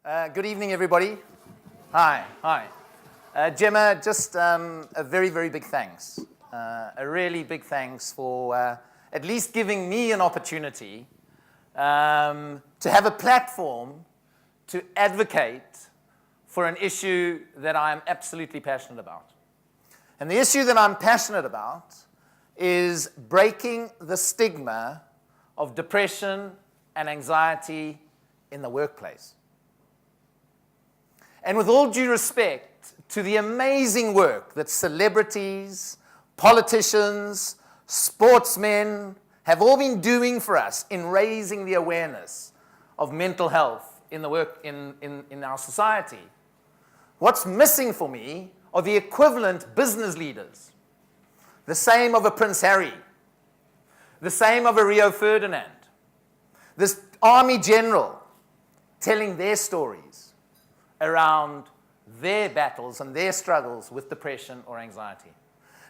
Good evening, everybody. Hi. Gemma, just a very, very big thanks. A really big thanks for at least giving me an opportunity to have a platform to advocate for an issue that I'm absolutely passionate about. And the issue that I'm passionate about is breaking the stigma of depression and anxiety in the workplace. And with all due respect to the amazing work that celebrities, politicians, sportsmen have all been doing for us in raising the awareness of mental health in our society, what's missing for me are the equivalent business leaders. The same of a Prince Harry, the same of a Rio Ferdinand, this army general telling their stories around their battles and their struggles with depression or anxiety.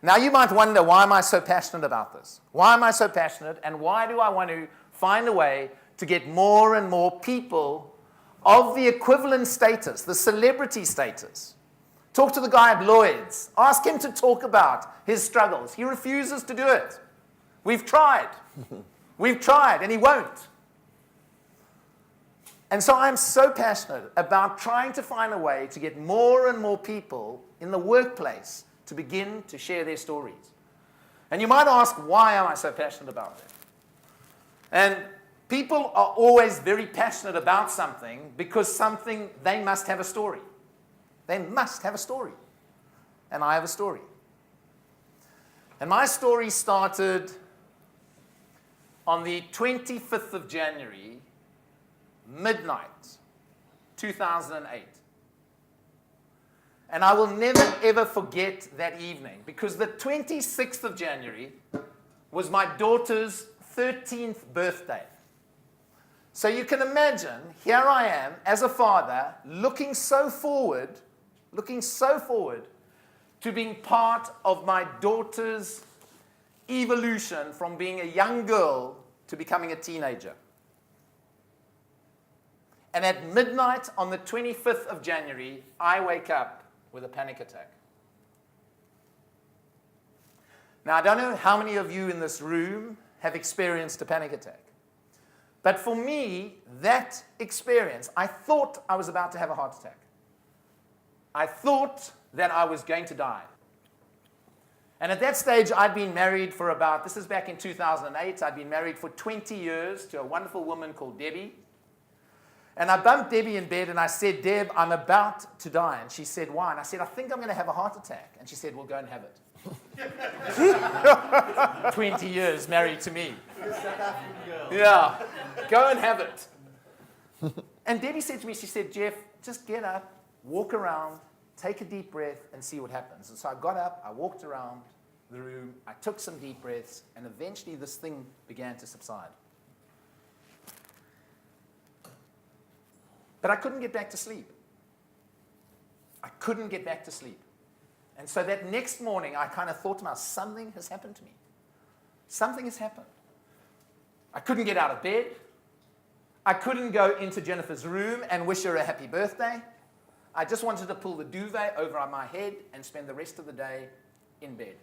Now you might wonder, why am I so passionate about this? Why am I so passionate, and why do I want to find a way to get more and more people of the equivalent status, the celebrity status? Talk to the guy at Lloyd's. Ask him to talk about his struggles. He refuses to do it. We've tried. We've tried, and he won't. And so I'm so passionate about trying to find a way to get more and more people in the workplace to begin to share their stories. And you might ask, why am I so passionate about it? And people are always very passionate about something because they must have a story. They must have a story. And I have a story. And my story started on the 25th of January, midnight, 2008. And I will never, ever forget that evening, because the 26th of January was my daughter's 13th birthday. So you can imagine, here I am as a father, looking so forward to being part of my daughter's evolution from being a young girl to becoming a teenager. And at midnight on the 25th of January, I wake up with a panic attack. Now, I don't know how many of you in this room have experienced a panic attack. But for me, that experience, I thought I was about to have a heart attack. I thought that I was going to die. And at that stage, I'd been married for this is back in 2008, I'd been married for 20 years to a wonderful woman called Debbie. And I bumped Debbie in bed and I said, Deb, I'm about to die. And she said, why? And I said, I think I'm going to have a heart attack. And she said, well, go and have it. 20 years married to me. Yeah, go and have it. And Debbie said to me, she said, Geoff, just get up, walk around, take a deep breath and see what happens. And so I got up, I walked around the room, I took some deep breaths, and eventually this thing began to subside. But I couldn't get back to sleep. I couldn't get back to sleep. And so that next morning, I kind of thought to myself, something has happened to me. Something has happened. I couldn't get out of bed. I couldn't go into Jennifer's room and wish her a happy birthday. I just wanted to pull the duvet over my head and spend the rest of the day in bed.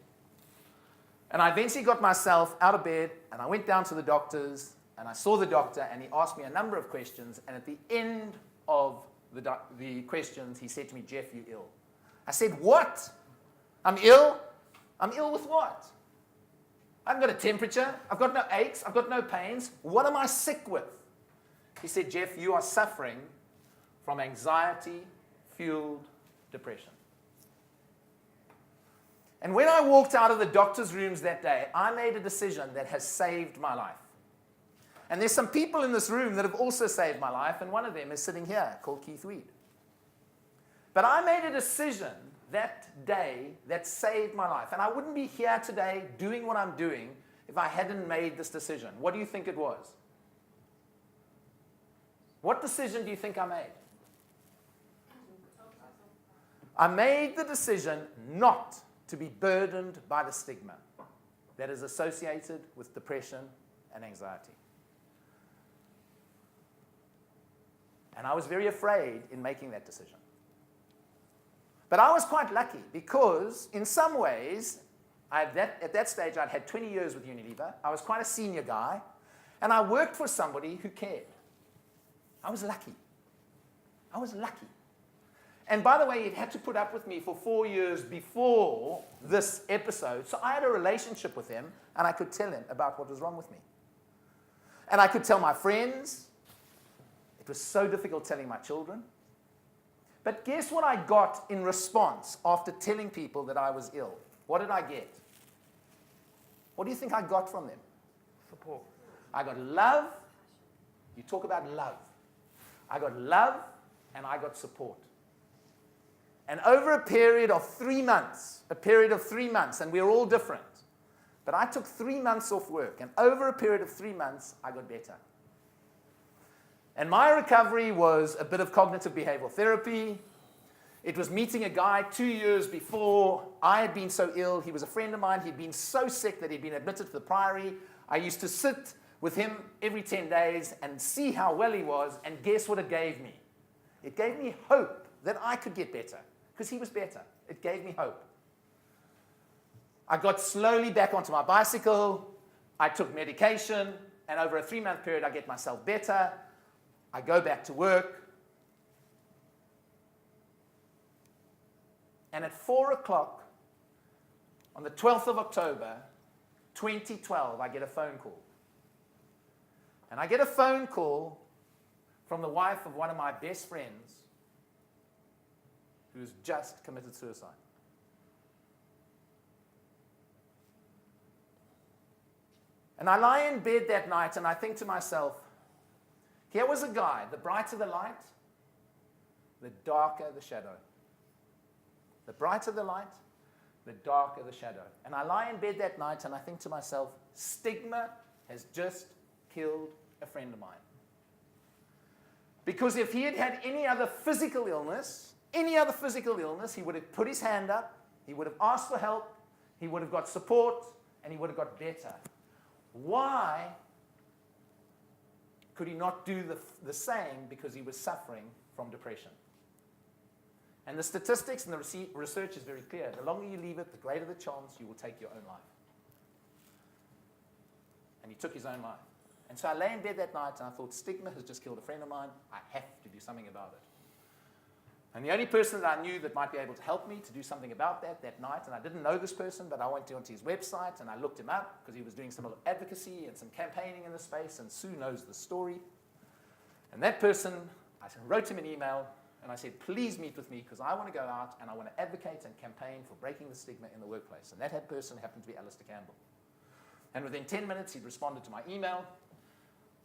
And I eventually got myself out of bed, and I went down to the doctor's, and I saw the doctor, and he asked me a number of questions, and at the end of the questions, he said to me, Geoff, you're ill. I said, what? I'm ill? I'm ill with what? I haven't got a temperature, I've got no aches, I've got no pains. What am I sick with? He said, Geoff, you are suffering from anxiety-fueled depression. And when I walked out of the doctor's rooms that day, I made a decision that has saved my life. And there's some people in this room that have also saved my life, and one of them is sitting here, called Keith Weed. But I made a decision that day that saved my life. And I wouldn't be here today doing what I'm doing if I hadn't made this decision. What do you think it was? What decision do you think I made? I made the decision not to be burdened by the stigma that is associated with depression and anxiety. And I was very afraid in making that decision. But I was quite lucky because, in some ways, at that stage, I'd had 20 years with Unilever. I was quite a senior guy. And I worked for somebody who cared. I was lucky. I was lucky. And by the way, he'd had to put up with me for 4 years before this episode. So I had a relationship with him, and I could tell him about what was wrong with me. And I could tell my friends. It was so difficult telling my children. But guess what I got in response after telling people that I was ill? What did I get? What do you think I got from them? Support. I got love. You talk about love. I got love and I got support. And over a period of 3 months, and we're all different, but I took 3 months off work, and over a period of 3 months, I got better. And my recovery was a bit of cognitive behavioral therapy. It was meeting a guy 2 years before I had been so ill. He was a friend of mine. He'd been so sick that he'd been admitted to the Priory. I used to sit with him every 10 days and see how well he was, and guess what it gave me? It gave me hope that I could get better, because he was better. It gave me hope. I got slowly back onto my bicycle. I took medication, and over a 3-month period, I get myself better. I go back to work. And at 4 o'clock on the 12th of October, 2012, I get a phone call. And I get a phone call from the wife of one of my best friends who's just committed suicide. And I lie in bed that night and I think to myself, here was a guy, the brighter the light, the darker the shadow. The brighter the light, the darker the shadow. And I lie in bed that night and I think to myself, stigma has just killed a friend of mine. Because if he had had any other physical illness, he would have put his hand up, he would have asked for help, he would have got support, and he would have got better. Why could he not do the same? Because he was suffering from depression. And the statistics and the research is very clear. The longer you leave it, the greater the chance you will take your own life. And he took his own life. And so I lay in bed that night and I thought, stigma has just killed a friend of mine. I have to do something about it. And the only person that I knew that might be able to help me to do something about that night, and I didn't know this person, but I went onto his website and I looked him up because he was doing some advocacy and some campaigning in the space, and Sue knows the story. And that person, I wrote him an email and I said, please meet with me because I want to go out and I want to advocate and campaign for breaking the stigma in the workplace. And that person happened to be Alistair Campbell. And within 10 minutes, he'd responded to my email.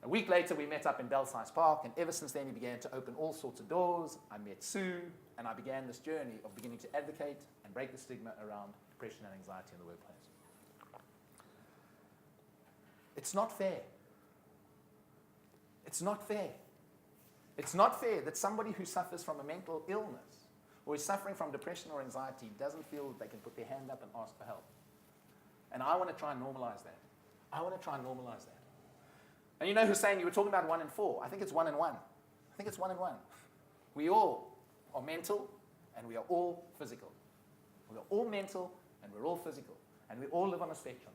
A week later, we met up in Belsize Park, and ever since then, he began to open all sorts of doors. I met Sue, and I began this journey of beginning to advocate and break the stigma around depression and anxiety in the workplace. It's not fair. It's not fair. It's not fair that somebody who suffers from a mental illness or is suffering from depression or anxiety doesn't feel that they can put their hand up and ask for help. And I want to try and normalize that. I want to try and normalize that. And you know, Hussein, you were talking about 1 in 4. I think it's 1 in 1. I think it's 1 in 1. We all are mental and we are all physical. We are all mental and we're all physical. And we all live on a spectrum.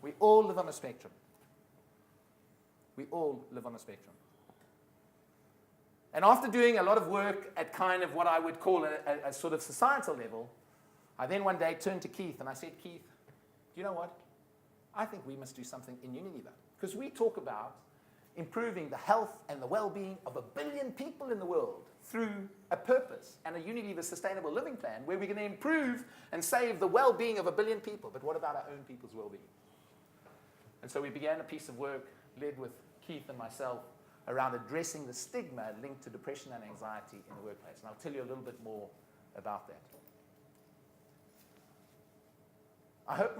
We all live on a spectrum. We all live on a spectrum. And after doing a lot of work at kind of what I would call a sort of societal level, I then one day turned to Keith and I said, Keith, do you know what? I think we must do something in Unilever. Because we talk about improving the health and the well-being of 1 billion people in the world through a purpose and a Unilever sustainable living plan where we're going to improve and save the well-being of 1 billion people. But what about our own people's well-being? And so we began a piece of work led with Keith and myself around addressing the stigma linked to depression and anxiety in the workplace. And I'll tell you a little bit more about that. I hope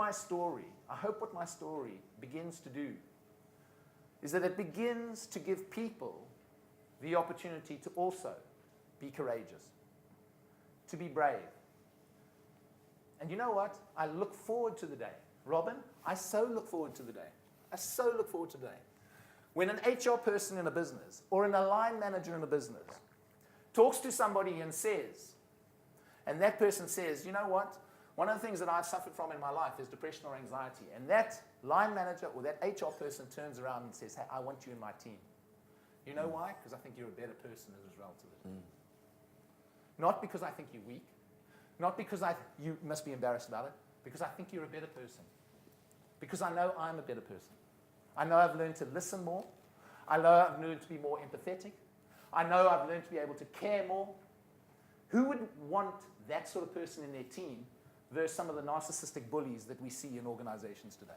what my story begins to do is that it begins to give people the opportunity to also be courageous, to be brave. And you know what? I look forward to the day. Robin, I so look forward to the day. I so look forward to the day When an HR person in a business or an line manager in a business talks to somebody and says, and that person says, you know what? One of the things that I've suffered from in my life is depression or anxiety. And that line manager or that HR person turns around and says, hey, I want you in my team. You know why? Because I think you're a better person as a result of it. Not because I think you're weak. Not because you must be embarrassed about it. Because I think you're a better person. Because I know I'm a better person. I know I've learned to listen more. I know I've learned to be more empathetic. I know I've learned to be able to care more. Who would want that sort of person in their team versus some of the narcissistic bullies that we see in organizations today?